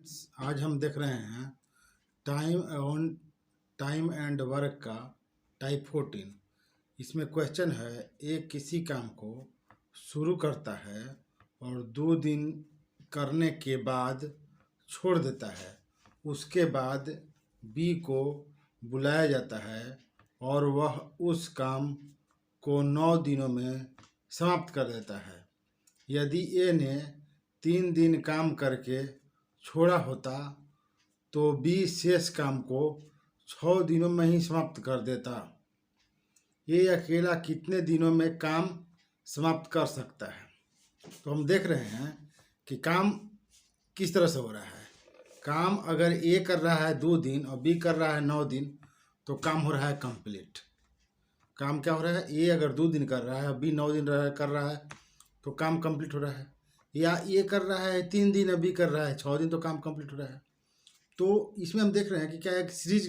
Friends, आज हम देख रहे हैं टाइम एंड वर्क का टाइप 14। इसमें क्वेश्चन है, एक किसी काम को शुरू करता है और 2 दिन करने के बाद छोड़ देता है। उसके बाद बी को बुलाया जाता है और वह उस काम को 9 दिनों में समाप्त कर देता है। यदि ए ने 3 दिन काम करके छोड़ा होता तो बी शेष काम को 6 दिनों में ही समाप्त कर देता। ये अकेला कितने दिनों में काम समाप्त कर सकता है? तो हम देख रहे हैं कि काम किस तरह से हो रहा है। काम अगर ए कर रहा है 2 दिन और बी कर रहा है 9 दिन तो काम हो रहा है कंप्लीट। काम क्या हो रहा है? ए अगर 2 दिन कर रहा है और बी 9 दिन कर रहा है तो काम कंप्लीट हो रहा है। या ए कर रहा है 3 दिन, अभी कर रहा है 6 दिन, तो काम कंप्लीट हो रहा है। तो इसमें हम देख रहे हैं कि क्या एक सीरीज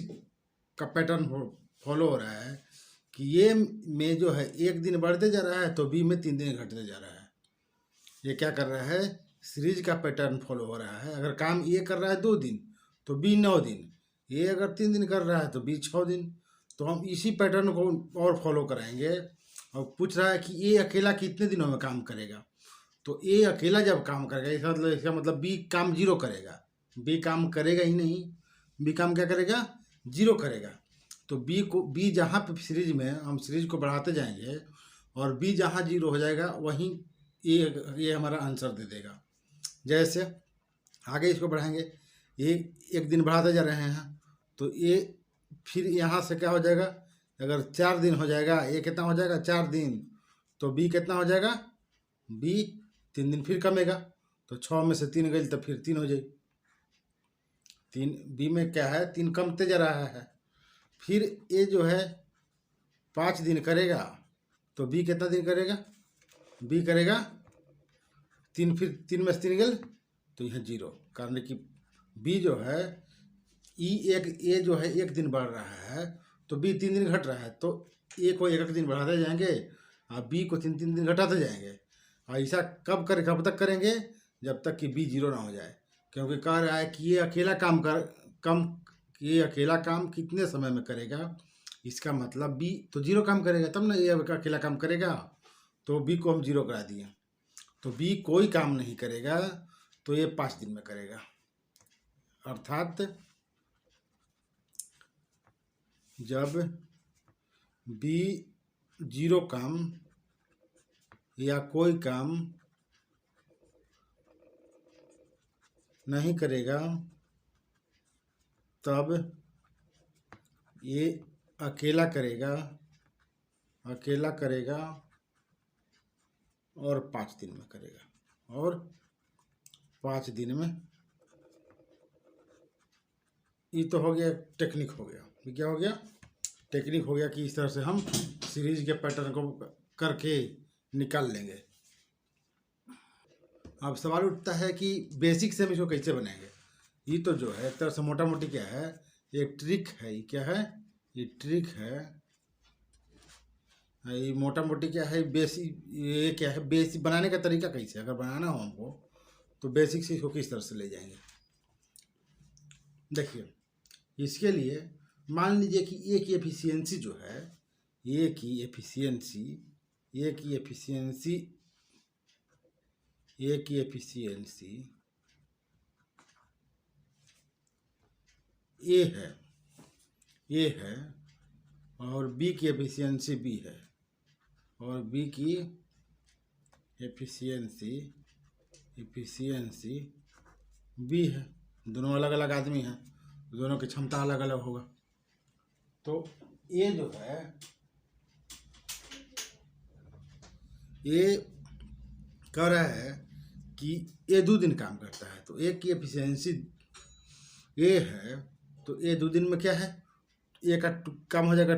का पैटर्न फॉलो हो रहा है कि ये में जो है 1 दिन बढ़ते जा रहा है तो बी में 3 दिन घटते जा रहा है। ये क्या कर रहा है? सीरीज का पैटर्न फॉलो हो रहा है। अगर काम ए कर रहा है 2 दिन तो बी 9 दिन, ए अगर 3 दिन कर रहा है तो बी 6 दिन। तो हम इसी पैटर्न को और फॉलो कराएंगे। और पूछ रहा है कि ए अकेला कितने दिनों में काम करेगा। तो ए अकेला जब काम करेगा इसका मतलब बी काम 0 करेगा। बी काम करेगा ही नहीं, बी काम क्या करेगा? 0 करेगा। तो बी जहाँ पे सीरीज में हम सीरीज को बढ़ाते जाएंगे और बी जहाँ 0 हो जाएगा वहीं ये हमारा आंसर दे देगा। जैसे आगे इसको बढ़ाएंगे, ये 1 दिन बढ़ाते जा रहे हैं तो ये फिर यहाँ से क्या हो जाएगा? अगर 4 दिन हो जाएगा, ये कितना हो जाएगा? 4 दिन। तो बी कितना हो जाएगा? बी 3 दिन फिर कमेगा तो 6 में से 3 गई तो फिर 3 हो जाएगी। 3 बी में क्या है? 3 कमते जा रहा है। फिर ए जो है 5 दिन करेगा तो बी कितना दिन करेगा? बी करेगा 3, फिर 3 में से 3 गल तो यह 0। कारण कि बी जो है ए जो है 1 दिन बढ़ रहा है तो बी 3 दिन घट रहा है। तो ए को 1 दिन बढ़ाते जाएंगे और बी को 3 दिन घटाते जाएंगे। और ऐसा कब तक करेंगे? जब तक कि बी 0 ना हो जाए। क्योंकि कह रहा है कि ये अकेला काम कितने समय में करेगा। इसका मतलब बी तो 0 काम करेगा तब ना ये अकेला काम करेगा। तो बी को हम 0 करा दिए। तो बी कोई काम नहीं करेगा तो ये 5 दिन में करेगा। अर्थात जब बी 0 काम या कोई काम नहीं करेगा तब ये अकेला करेगा और 5 दिन में करेगा। और 5 दिन में ये तो हो गया टेक्निक हो गया। ये क्या हो गया? टेक्निक हो गया कि इस तरह से हम सीरीज के पैटर्न को करके निकाल लेंगे। अब सवाल उठता है कि बेसिक से हम इसको कैसे बनाएंगे। ये तो जो है एक तरह से मोटा मोटी क्या है, एक ट्रिक है। ये क्या है? ये ट्रिक है। ये मोटा मोटी क्या है? बेसिक। ये क्या है? बेसिक बनाने का तरीका कैसे, अगर बनाना हो हमको तो बेसिक से इसको किस तरह से ले जाएंगे। देखिए, इसके लिए मान लीजिए कि ए की एफिशिएंसी जो है, ए की एफिशिएंसी ए है और बी की एफिशिएंसी बी है और बी की एफिशिएंसी बी है। दोनों अलग अलग आदमी हैं, दोनों की क्षमता अलग अलग होगा। तो ये जो है ये कह रहा है कि ये 2 दिन काम करता है तो ए की एफिशिएंसी ए है तो ए 2 दिन में क्या है? ए का काम हो जाएगा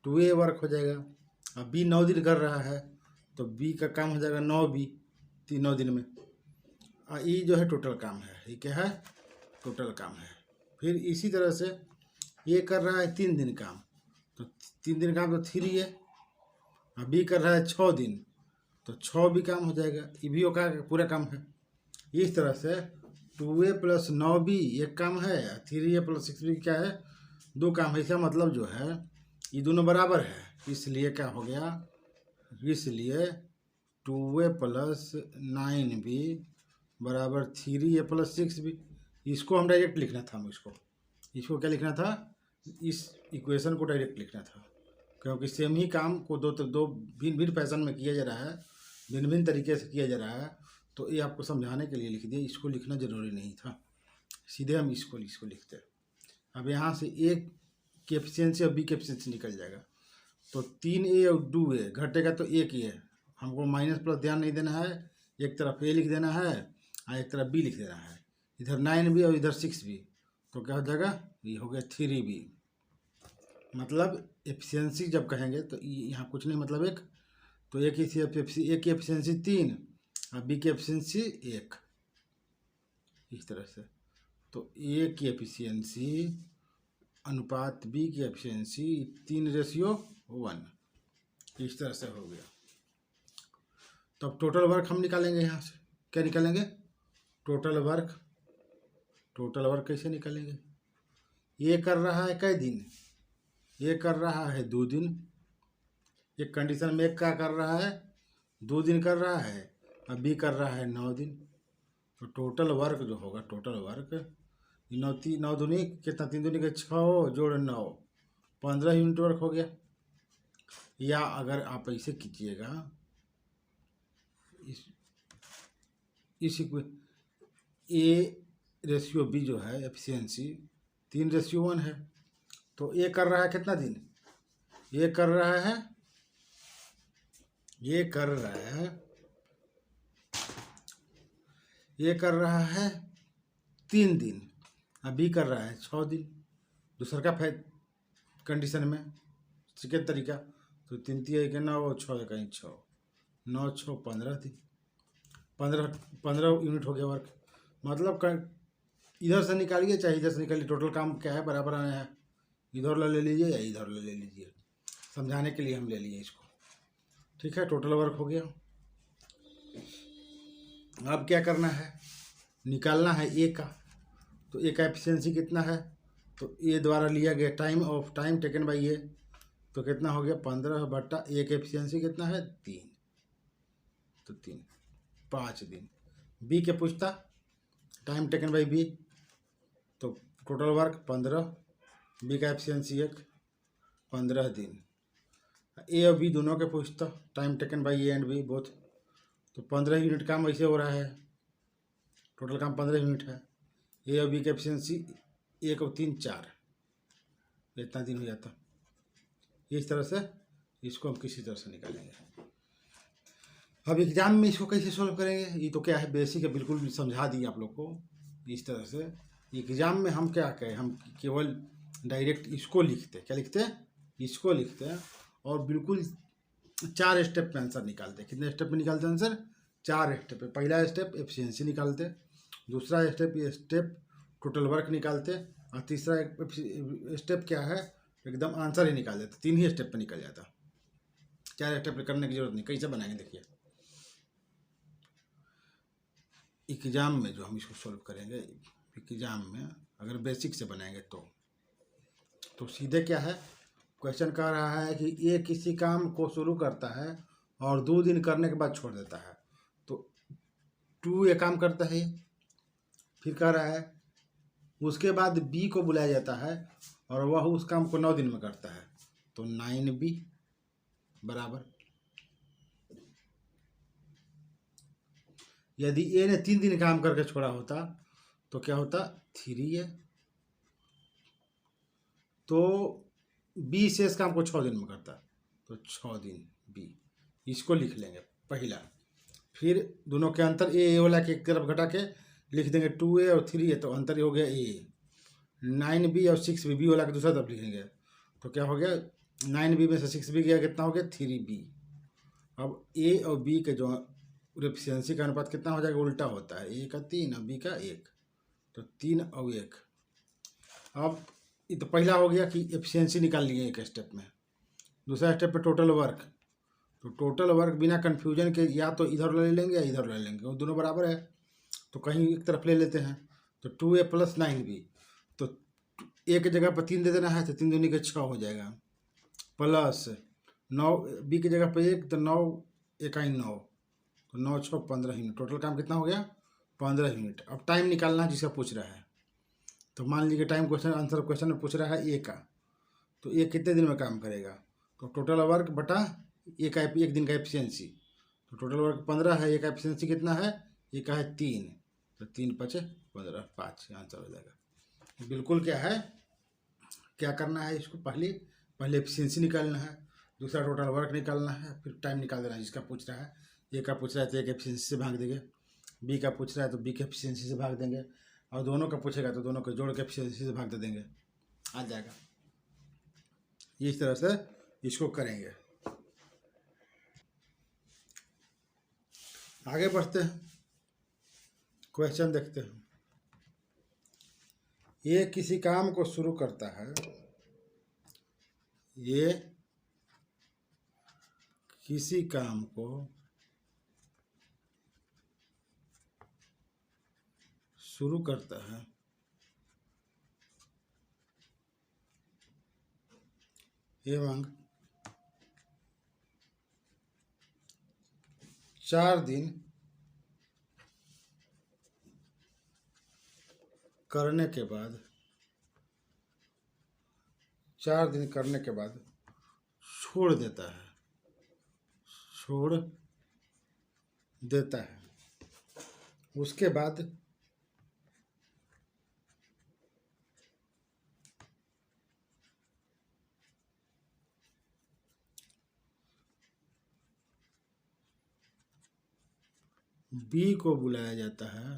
2a वर्क हो जाएगा। अब बी 9 दिन कर रहा है तो बी का काम हो जाएगा 9b 9 दिन में। ये जो है टोटल काम है। ये क्या है? टोटल काम है। फिर इसी तरह से ये कर रहा है 3 दिन काम तो 3 दिन काम तो 3 है। अब बी कर रहा है 6 दिन तो 6 भी काम हो जाएगा। ये भी का पूरा काम है। इस तरह से 2a प्लस 9b एक काम है, 3a प्लस 6b क्या है, दो काम है। इसका मतलब जो है ये दोनों बराबर है, इसलिए क्या हो गया, इसलिए 2a प्लस 9b बराबर 3a प्लस 6b। इसको हम डायरेक्ट लिखना था, इसको क्या लिखना था, इस इक्वेशन को डायरेक्ट लिखना था, क्योंकि सेम ही काम को दो भिन्न भिन्न फैशन में किया जा रहा है, भिन्न भिन्न तरीके से किया जा रहा है, तो ये आपको समझाने के लिए लिख दिया, इसको लिखना ज़रूरी नहीं था, सीधे हम इसको लिखते। अब यहाँ से ए की एफिशिएंसी और बी की एफिशिएंसी निकल जाएगा, तो 3a और 2a घटेगा तो एक ही है, हमको माइनस प्लस ध्यान नहीं देना है, एक तरफ a लिख देना है और एक तरफ b लिख देना है, इधर 9b और इधर 6b, तो क्या हो जाएगा, ये हो गया 3b। मतलब एफिशिएंसी जब कहेंगे तो यहाँ कुछ नहीं, मतलब एक, तो एक की एफिशिएंसी 3 और बी की एफिशिएंसी 1, इस तरह से। तो ए की एफिशिएंसी अनुपात बी की एफिशिएंसी 3:1, इस तरह से हो गया। तब टोटल वर्क हम निकालेंगे, यहाँ से क्या निकालेंगे, टोटल वर्क कैसे निकालेंगे, ये कर रहा है कई दिन, ये कर रहा है 2 दिन, एक कंडीशन में एक क्या कर रहा है, 2 दिन कर रहा है, और बी कर रहा है 9 दिन। तो टोटल वर्क जो होगा, टोटल वर्क 9 दूनी कितना, 3 दूनी के 6 जोड़ 9, 15 यूनिट वर्क हो गया। या अगर आप ऐसे कीजिएगा, इस A/B जो है एफिशिएंसी 3:1 है, तो ये कर रहा है कितना दिन, ये कर रहा है 3 दिन, अभी कर रहा है 6 दिन, दूसरा का कंडीशन में सेकेंड तरीका, तो 3 3 के 9 और 6 कहीं 6, 9 6 15 दिन, 15 यूनिट हो गया वर्क। मतलब इधर से निकालिए चाहे इधर से निकालिए, टोटल काम क्या है, बराबर आना है, इधर ले लीजिए या इधर ले लीजिए, समझाने के लिए हम ले लिए इसको, ठीक है। टोटल वर्क हो गया। अब क्या करना है, निकालना है ए का, तो ए का एफिशिएंसी कितना है, तो ए द्वारा लिया गया टाइम टेकन बाई ए, तो कितना हो गया 15 बट्टा ए की एफिशिएंसी कितना है 3, तो 3 5 दिन। बी के पूछता टाइम टेकन बाई बी, तो टोटल वर्क 15, बी का एफिशिएंसी 1, 15 दिन। ए और बी दोनों के पूछता time taken by A and B both, तो 15 यूनिट काम ऐसे हो रहा है, टोटल काम 15 यूनिट है। ए और बी की एफिशिएंसी 1 और 3 4, इतना दिन हो जाता। इस तरह से इसको हम किसी तरह से निकालेंगे। अब एग्जाम में इसको कैसे सोल्व करेंगे, ये तो क्या है बेसिक है, बिल्कुल समझा दी आप लोग को। इस तरह से एग्जाम में हम क्या करें, हम केवल डायरेक्ट इसको लिखते, क्या लिखते हैं, इसको लिखते हैं, और बिल्कुल 4 स्टेप में आंसर निकालते। कितने स्टेप में निकालते आंसर, 4 स्टेप पे। पहला स्टेप एफिशिएंसी निकालते, दूसरा स्टेप टोटल वर्क निकालते, और तीसरा स्टेप क्या है, एकदम आंसर ही निकाल देते। 3 ही स्टेप पे निकल जाता, 4 स्टेप करने की जरूरत नहीं। कैसे बनाएंगे देखिए, एग्जाम में जो हम इसको सॉल्व करेंगे, एग्जाम में अगर बेसिक से बनाएंगे तो सीधे क्या है, क्वेश्चन कह रहा है कि ये किसी काम को शुरू करता है और 2 दिन करने के बाद छोड़ देता है, तो 2 ये काम करता है, फिर कह रहा है उसके बाद बी को बुलाया जाता है और वह उस काम को 9 दिन में करता है, तो 9b बराबर, यदि ए ने 3 दिन काम करके छोड़ा होता तो क्या होता 3a, तो बी से इस काम को 6 दिन में करता, तो 6 दिन बी, इसको लिख लेंगे पहला। फिर दोनों के अंतर ए वाला के एक तरफ घटा के लिख देंगे 2a और 3a, तो अंतर हो गया ए। 9b और 6b, बी वाला के दूसरा तरफ लिखेंगे, तो क्या हो गया 9b में से 6b गया, कितना हो गया 3b। अब ए और बी के जो एफिशिएंसी का अनुपात कितना हो जाएगा, उल्टा होता है, ए का 3 और बी का 1, तो 3 और 1। अब ये तो पहला हो गया कि एफिशिएंसी निकाल लिए एक स्टेप में। दूसरा स्टेप पे टोटल वर्क, तो टोटल वर्क बिना कन्फ्यूजन के या तो इधर ले लेंगे या इधर ले लेंगे, वो दोनों बराबर है, तो कहीं एक तरफ ले लेते हैं। तो 2a + 9b, तो ए की जगह पर 3 दे देना है, तो 3 दूनी के 6 हो जाएगा, प्लस 9 बी की जगह पर 1, तो 9 इकाई 9, तो 9 6 15 यूनिट। टोटल काम कितना हो गया? 15 यूनिट। अब टाइम निकालना है जिसका पूछ रहा है। तो मान लीजिए टाइम क्वेश्चन आंसर क्वेश्चन में पूछ रहा है ए का, तो ए कितने दिन में काम करेगा? तो टोटल वर्क बटा ए का एक दिन का एफिशिएंसी, तो टोटल वर्क 15 है, ए का एफिशिएंसी कितना है? ए का है 3, तो 3 × 5 = 15, 5 आंसर हो जाएगा। बिल्कुल क्या है, क्या करना है इसको, पहले एफिशिएंसी निकालना है, दूसरा टोटल वर्क निकालना है, फिर टाइम निकाल देना है जिसका पूछ रहा है। ए का पूछ रहा है तो ए के एफिशिएंसी से भाग देंगे, बी का पूछ रहा है तो बी के एफिशिएंसी से भाग देंगे, और दोनों का पूछेगा तो दोनों को जोड़ के एफिशिएंसी से भाग दे देंगे, आ जाएगा। इस तरह से इसको करेंगे। आगे बढ़ते हैं, क्वेश्चन देखते हैं। ये किसी काम को शुरू करता है, ये किसी काम को शुरू करता है एवं 4 दिन करने के बाद 4 दिन करने के बाद छोड़ देता है, उसके बाद बी को बुलाया जाता है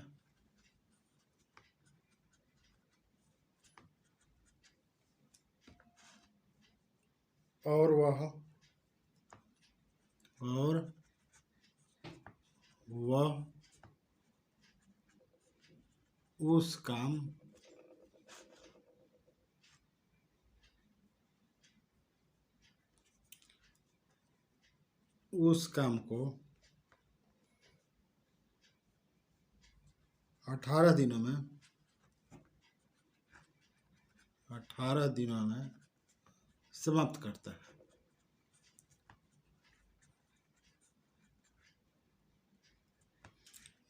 और वह उस काम को 18 दिनों में समाप्त करता है।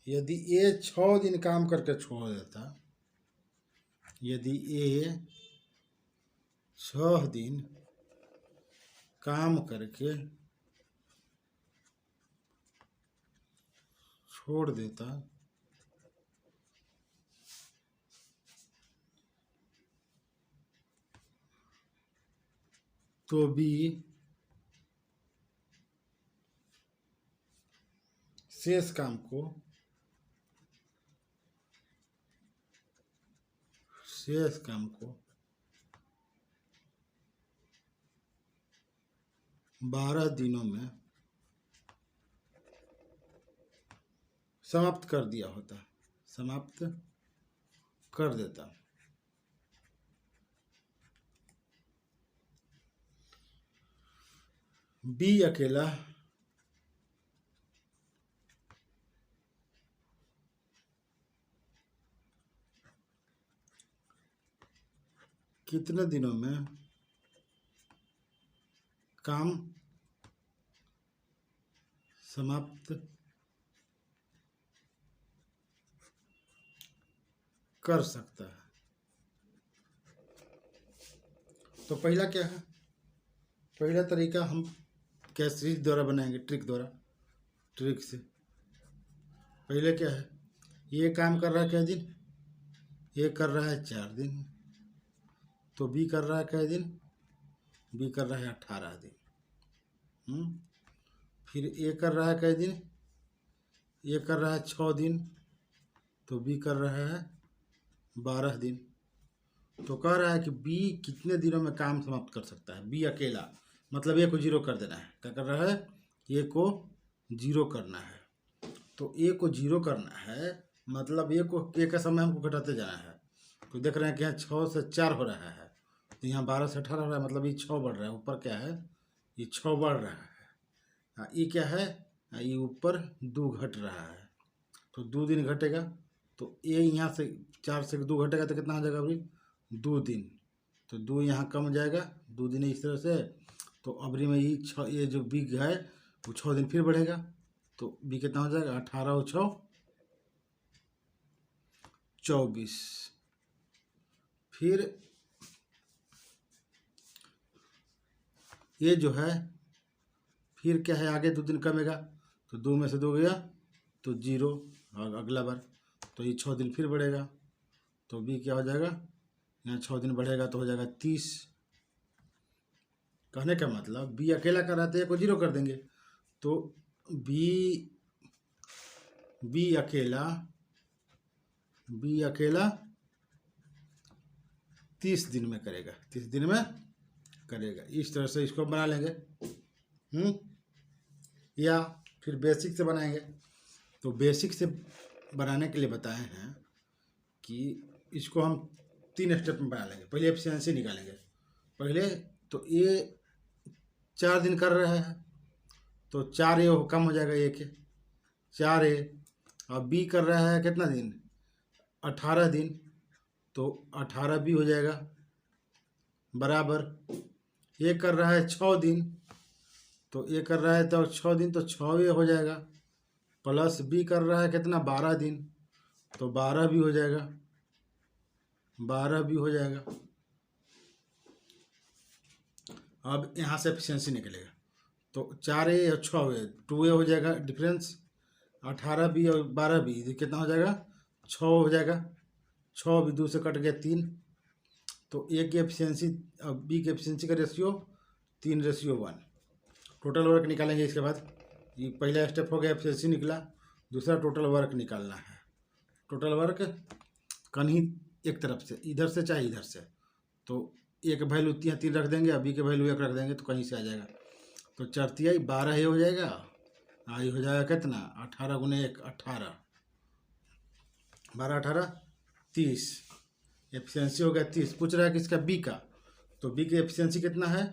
यदि ए 6 दिन काम करके छोड़ देता, यदि ए 6 दिन काम करके छोड़ देता, तो बी शेष काम को 12 दिनों में समाप्त कर दिया होता, समाप्त कर देता। बी अकेला कितने दिनों में काम समाप्त कर सकता है? तो पहला क्या है, पहला तरीका हम क्या सीरीज द्वारा बनाएंगे, ट्रिक से। पहले क्या है, ये काम कर रहा है क्या दिन, ये कर रहा है 4 दिन, तो बी कर रहा है क्या दिन, बी कर रहा है 18 दिन। फिर ए कर रहा है क्या दिन, ए कर रहा है 6 दिन, तो बी कर रहा है 12 दिन। तो कह रहा है कि बी कितने दिनों में काम समाप्त कर सकता है, बी अकेला, मतलब ए को 0 कर देना है। क्या कर रहा है, ए को 0 करना है। तो ए को 0 करना है, मतलब ए का समय हमको घटाते जाना है। तो देख रहे हैं कि यहाँ 6 से 4 हो रहा है, तो यहाँ 12 से 18 हो रहा है, मतलब ये 6 बढ़ रहा है। ऊपर क्या है, ये 6 बढ़ रहा है। ये क्या है, ये ऊपर 2 घट रहा है, तो 2 दिन घटेगा। तो ए यहाँ से 4 से 2 घटेगा तो कितना हो जाएगा अभी 2 दिन। तो 2 यहाँ कम हो जाएगा, 2 दिन इस तरह से। तो अबरी में ये जो बी है वो 6 दिन फिर बढ़ेगा। तो बी कितना हो जाएगा 18 और 6 24। फिर ये जो है फिर क्या है, आगे 2 दिन कमेगा तो 2 में से 2 गया तो 0, और अगला बार तो ये 6 दिन फिर बढ़ेगा। तो बी क्या हो जाएगा, यहाँ 6 दिन बढ़ेगा तो हो जाएगा 30। कहने का मतलब बी अकेला कर रहा था, को 0 कर देंगे। तो बी अकेला 30 दिन में करेगा, 30 दिन में करेगा। इस तरह से इसको बना लेंगे। या फिर बेसिक से बनाएंगे। तो बेसिक से बनाने के लिए बताए हैं कि इसको हम 3 स्टेप में बना लेंगे। पहले एफिशिएंसी निकालेंगे। पहले तो ये 4 दिन कर रहा है तो 4 ए कम हो जाएगा, 1 4 ए। अब बी कर रहा है कितना दिन 18 दिन, तो 18 बी हो जाएगा बराबर। ये कर रहा है 6 दिन, तो ये कर रहा है तो 6 दिन तो 6 ए हो जाएगा, प्लस बी कर रहा है कितना 12 दिन, तो 12 भी हो जाएगा, 12 भी हो जाएगा। अब यहाँ से एफिशिएंसी निकलेगा तो 4 ए और 6 ए 2 ए हो जाएगा डिफरेंस। 18 बी और 12 बी कितना हो जाएगा 6 हो जाएगा। 6 भी 2 से कट गया 3। तो ए की एफिशिएंसी बी की एफिशिएंसी का रेशियो 3:1। टोटल वर्क निकालेंगे। इसके बाद ये पहला स्टेप हो गया, एफिशिएंसी निकला। दूसरा टोटल वर्क निकालना है। टोटल वर्क कहीं एक तरफ से, इधर से चाहे इधर से। तो ए के वैल्यू 3 रख देंगे, बी के वैल्यू 1 रख देंगे तो कहीं से आ जाएगा। तो 4 12 ही हो जाएगा। आई हो जाएगा कितना 18 × 1 18, 12 18 30। एफिशिएंसी हो गया 30। पूछ रहा है कि इसका बी का, तो बी की एफिशिएंसी कितना है,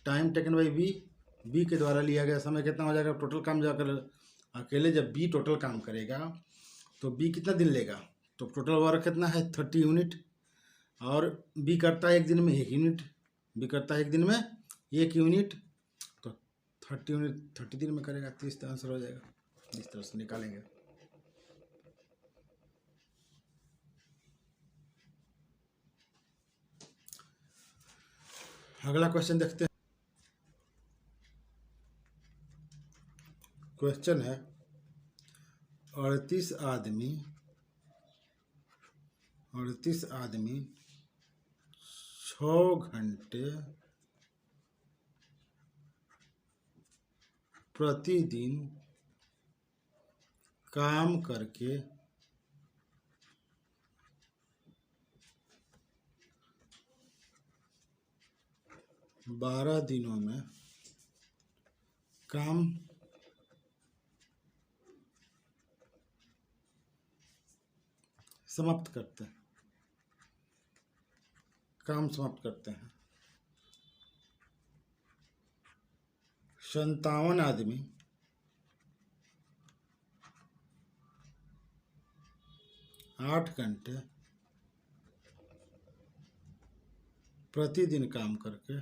टाइम टेकन बाई बी के द्वारा लिया गया समय कितना हो जाएगा। टोटल काम जाकर अकेले जब बी टोटल काम करेगा तो बी कितना दिन लेगा, तो टोटल वर्क कितना है 30 यूनिट। और बी करता है एक दिन में 1 यूनिट, बी करता है एक दिन में 1 यूनिट, तो 30 यूनिट 30 दिन में करेगा। 30 का आंसर हो जाएगा। इस तरह से निकालेंगे। अगला क्वेश्चन देखते हैं। क्वेश्चन है 38 आदमी 6 घंटे प्रतिदिन काम करके 12 दिनों में काम समाप्त करते हैं। 57 आदमी 8 घंटे प्रतिदिन काम करके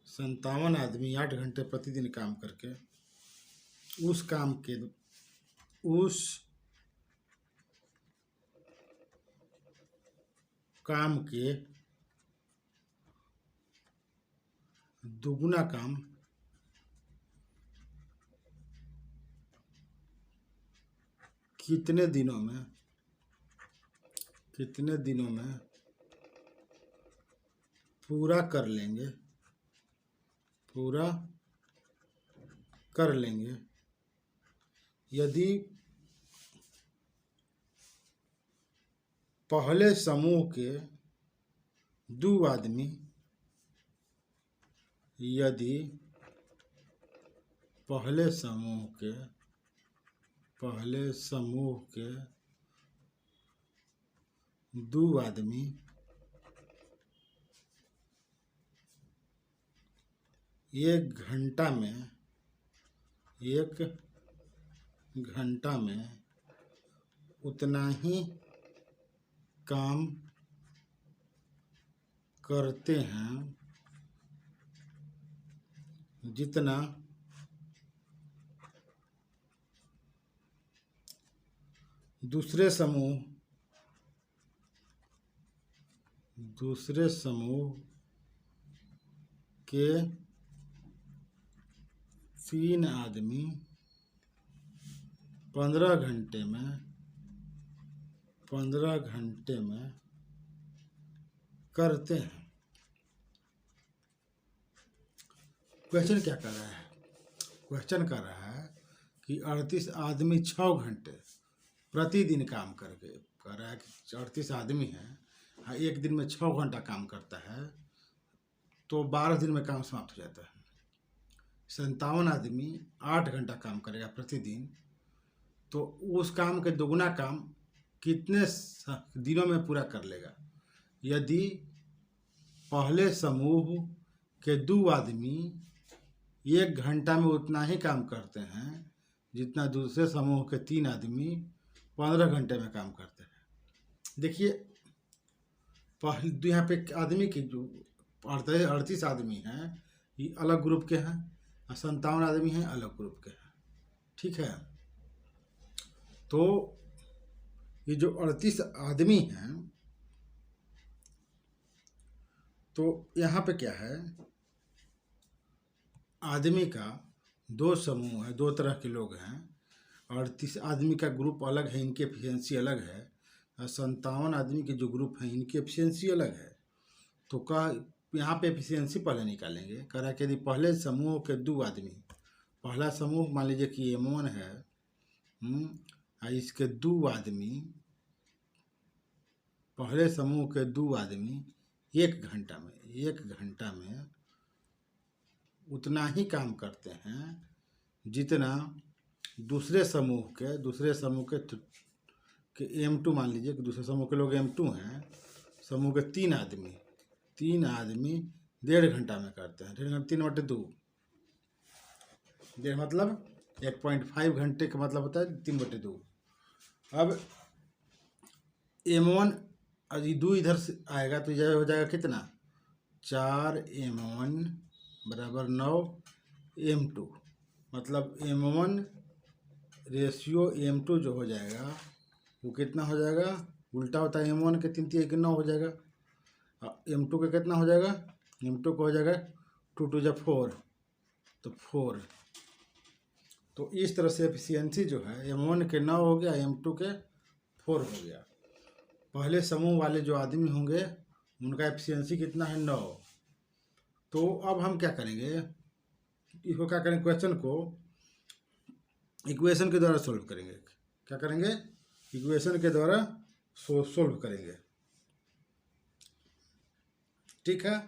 57 आदमी 8 घंटे प्रतिदिन काम करके उस काम के दुगुना काम कितने दिनों में पूरा कर लेंगे यदि पहले समूह के 2 आदमी पहले समूह के 2 आदमी 1 घंटा में एक घंटा में उतना ही काम करते हैं जितना दूसरे समूह के 3 आदमी 15 घंटे में करते हैं। क्वेश्चन क्या कर रहा है? क्वेश्चन कर रहा है कि 38 आदमी 6 घंटे प्रतिदिन काम करके कर रहा है कि 38 आदमी है, हाँ, एक दिन में 6 घंटा काम करता है तो 12 दिन में काम समाप्त हो जाता है। 57 आदमी 8 घंटा काम करेगा प्रतिदिन, तो उस काम के दोगुना काम कितने दिनों में पूरा कर लेगा? यदि पहले समूह के 2 आदमी 1 घंटा में उतना ही काम करते हैं जितना दूसरे समूह के 3 आदमी 15 घंटे में काम करते हैं। देखिए, पहले यहाँ पे आदमी की जो 38 आदमी हैं ये अलग ग्रुप के हैं और 57 आदमी हैं अलग ग्रुप के हैं। ठीक है, तो ये जो 38 आदमी हैं, तो यहाँ पे क्या है, आदमी का 2 समूह है, 2 तरह के लोग हैं। 38 आदमी का ग्रुप अलग है, इनकी एफिशिएंसी अलग है, और 57 आदमी के जो ग्रुप हैं इनकी एफिशिएंसी अलग है। तो यहाँ पे एफिशिएंसी पहले निकालेंगे। कह रहा है कि यदि पहले समूह के 2 आदमी, पहला समूह मान लीजिए कि M1 है, इसके 2 आदमी, पहले समूह के 2 आदमी 1 घंटा में उतना ही काम करते हैं जितना दूसरे समूह के M2, मान लीजिए कि दूसरे समूह के लोग M2 हैं, समूह के 3 आदमी 1.5 घंटा में करते हैं। 3/2, डेढ़ मतलब 1.5 घंटे का मतलब होता है 3/2। अब M1 यदि 2 इधर से आएगा तो यह हो जाएगा कितना, 4M1 बराबर 9M2, मतलब M1 रेशियो M2 जो हो जाएगा वो कितना हो जाएगा, उल्टा होता है M1 के 3 9 हो जाएगा, M2 का कितना हो जाएगा, M2 का हो जाएगा 2 2 4, तो 4। तो इस तरह से एफिशिएंसी जो है M1 के 9 हो गया, M2 के 4 हो गया। पहले समूह वाले जो आदमी होंगे उनका एफिशिएंसी कितना है, 9। तो अब हम क्या करेंगे, इसको क्या करेंगे, क्वेश्चन को इक्वेशन के द्वारा सोल्व करेंगे। क्या करेंगे, इक्वेशन के द्वारा सोल्व करेंगे। ठीक है,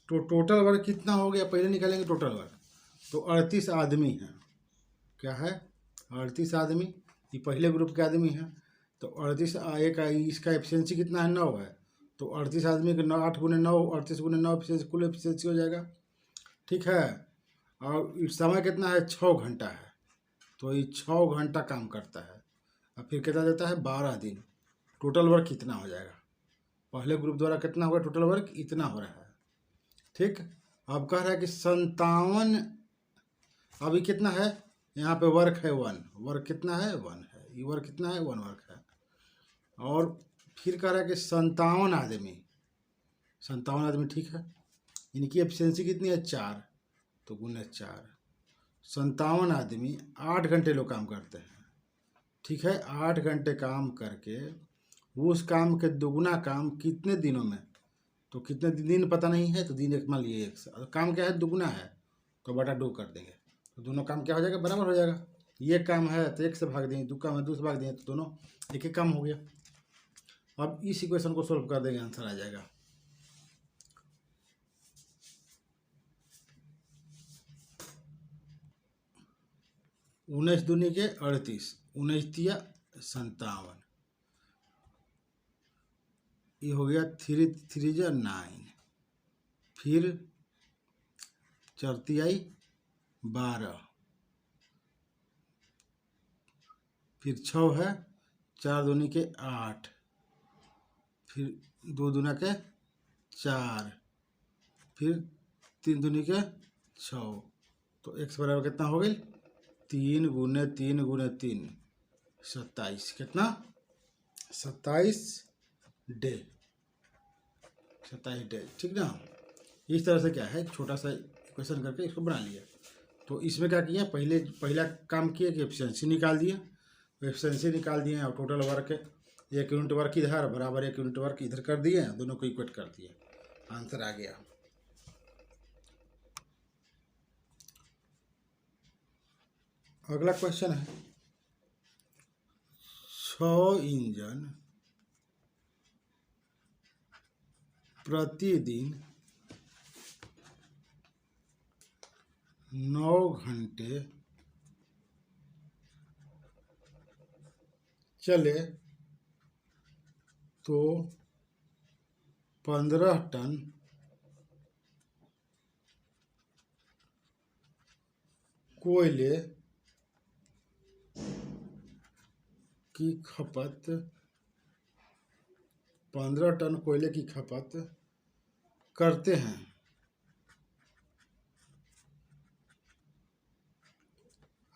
तो टोटल वर्क कितना हो गया, पहले निकालेंगे टोटल वर्क। तो 38 आदमी हैं, क्या है, 38 आदमी, ये पहले ग्रुप के आदमी हैं। तो 38 एक इसका एफिशिएंसी कितना है, 9 है। तो 38 आदमी के 9, 8 × 9, 38 × 9 एफिशिएंसी, कुल एफिशिएंसी हो जाएगा। ठीक है, और समय कितना है, 6 घंटा है। तो ये 6 घंटा काम करता है और फिर कितना देता है, 12 दिन। टोटल वर्क कितना हो जाएगा, पहले ग्रुप द्वारा कितना होगा, टोटल वर्क इतना हो रहा है। ठीक, अब कह रहा है कि 57, अभी कितना है, यहाँ पे वर्क है 1, वर्क कितना है, 1 है, ये वर्क कितना है, 1 वर्क है। और फिर कह रहा है कि 57 आदमी, ठीक है, इनकी एफिशिएंसी कितनी है, 4, तो गुने 4। 57 आदमी 8 घंटे लोग काम करते हैं। ठीक है, 8 घंटे काम करके उस काम के दोगुना काम कितने दिनों में, तो कितने दिन पता नहीं है, तो दिन एक मान लिए 1, काम क्या है, दुगुना है तो बटा 2 कर देंगे, तो दोनों काम क्या हो जाएगा, बराबर हो जाएगा। ये काम है तो 1 से भाग देंगे, 2 काम है 2 से भाग देंगे, तो दोनों एक काम हो गया। अब इस इक्वेशन को सोल्व कर देंगे, आंसर आ जाएगा। उन्नीस दूनी के 38, 19 तिया 57, ये हो गया 3 3 जा 9, फिर चरती आई 12, फिर 6 है, 4 दूनी के 8, फिर 2 दूना के 4, फिर 3 दूनी के 6। तो x बराबर कितना हो गई? 3 गुने 3 गुने 3 27। कितना? 27 डे, 27 डे। ठीक ना। इस तरह से क्या है, छोटा सा क्वेश्चन करके इसको बना लिया। तो इसमें क्या किया, पहला काम किया कि एफिशिएंसी निकाल दिया। एफिशिएंसी निकाल दिए और टोटल वर्क 1 यूनिट वर्क इधर बराबर 1 यूनिट वर्क इधर कर दिए, दोनों को इक्वेट कर दिए, आंसर आ गया। अगला क्वेश्चन है 6 इंजन प्रतिदिन 9 घंटे चले तो 15 टन कोयले की खपत 15 टन कोयले की खपत करते हैं।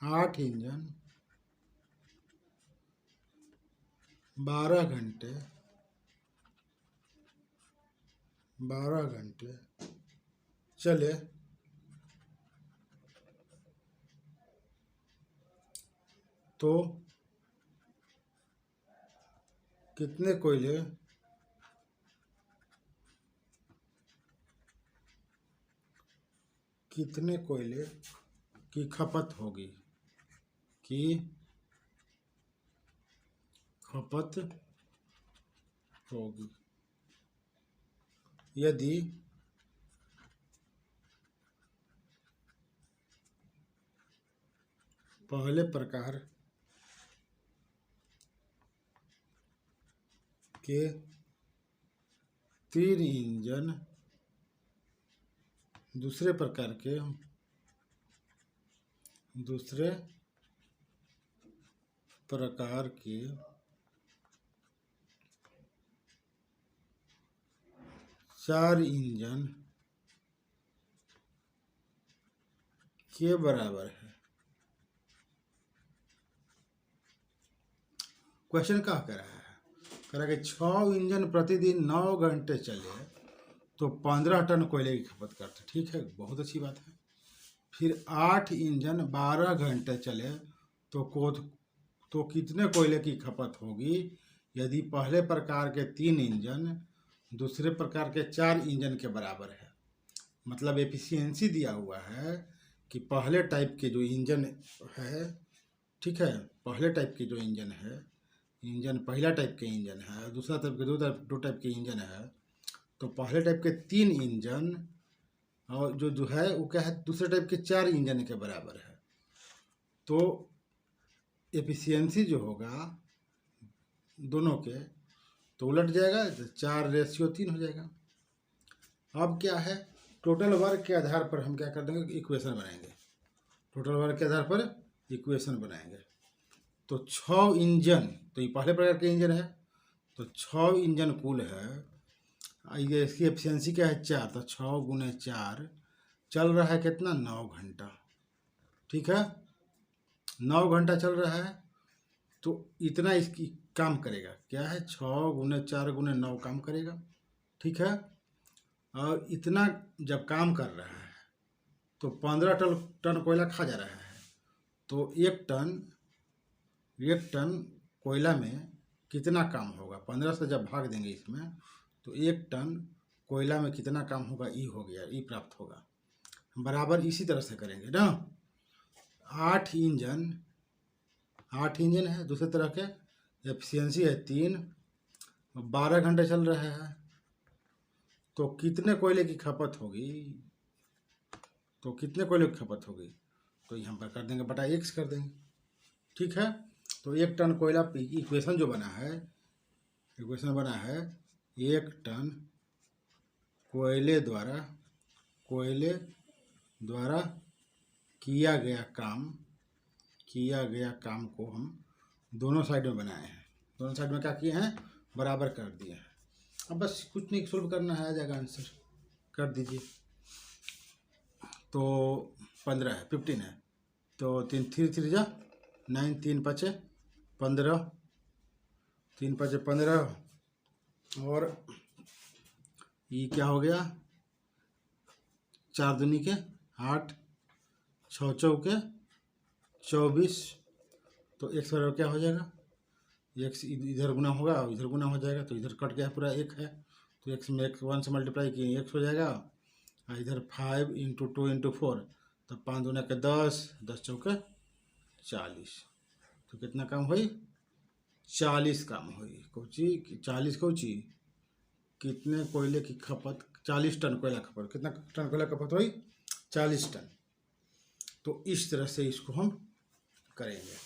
8 इंजन 12 घंटे चले तो कितने कोयले की खपत होगी, यदि पहले प्रकार के 3 इंजन दूसरे प्रकार के 4 इंजन के बराबर है। क्वेश्चन क्या कह रहा है? कह रहा है कि 6 इंजन प्रतिदिन 9 घंटे चले तो 15 टन कोयले की खपत करते। ठीक है, बहुत अच्छी बात है। फिर 8 इंजन 12 घंटे चले तो कितने कोयले की खपत होगी यदि पहले प्रकार के 3 इंजन दूसरे प्रकार के 4 इंजन के बराबर है। मतलब एफिशिएंसी दिया हुआ है कि पहले टाइप के जो इंजन है, ठीक है, पहले टाइप के जो इंजन है, पहला टाइप के इंजन है, दूसरा टाइप के दो टाइप के इंजन है। तो पहले टाइप के 3 इंजन और जो है वो क्या है, दूसरे टाइप के 4 इंजन के बराबर है। तो एफिशिएंसी जो होगा दोनों के तो उलट जाएगा, तो 4:3 हो जाएगा। अब क्या है, टोटल वर्क के आधार पर हम क्या कर देंगे, इक्वेशन बनाएंगे। टोटल वर्क के आधार पर इक्वेशन बनाएंगे। तो 6 इंजन, तो ये पहले प्रकार के इंजन है, तो 6 इंजन कुल है। ये इसकी एफिशिएंसी क्या है, 4, तो 6 गुने 4 चल रहा है कितना, 9 घंटा। ठीक है, 9 घंटा चल रहा है तो इतना इसकी काम करेगा। क्या है, 6 गुने 4 गुने 9 काम करेगा। ठीक है, और इतना जब काम कर रहा है तो 15 टन कोयला खा जा रहा है। तो 1 टन कोयला में कितना काम होगा, 15 से जब भाग देंगे इसमें तो 1 टन कोयला में कितना काम होगा, ई हो गया, ई प्राप्त होगा। बराबर इसी तरह से करेंगे ना। 8 इंजन है दूसरे तरह के, एफिशिएंसी है 3, 12 घंटे चल रहा है तो कितने कोयले की खपत होगी, तो यहाँ पर कर देंगे बटा x कर देंगे। ठीक है, तो 1 टन कोयला इक्वेशन बना है 1 टन कोयले द्वारा किया गया काम को हम दोनों साइड में बनाए हैं। दोनों साइड में क्या किए हैं? बराबर कर दिए हैं। अब बस कुछ नहीं सोल्व करना है, आ जाएगा आंसर, कर दीजिए। तो 15 है, 15 है, तो 3 3 3 जा 9, 3 5 15, 3 5 15, और ये क्या हो गया? 4 दूनी के 8, 6 चौके 24, तो x बराबर क्या हो जाएगा? x इधर गुना होगा, इधर गुना हो जाएगा, तो इधर कट गया पूरा 1 है, तो x में x 1 से मल्टीप्लाई किए x हो जाएगा, और इधर 5 × 2 × 4, तो 5 दूना के 10, 10 चौके 40, तो कितना काम हुई? 40 काम हुई। Cauchy 40 Cauchy? कितने कोयले की खपत? 40 टन कोयला खपत। कितना टन कोयला खपत हुई? 40 टन। तो इस तरह से इसको हम करेंगे।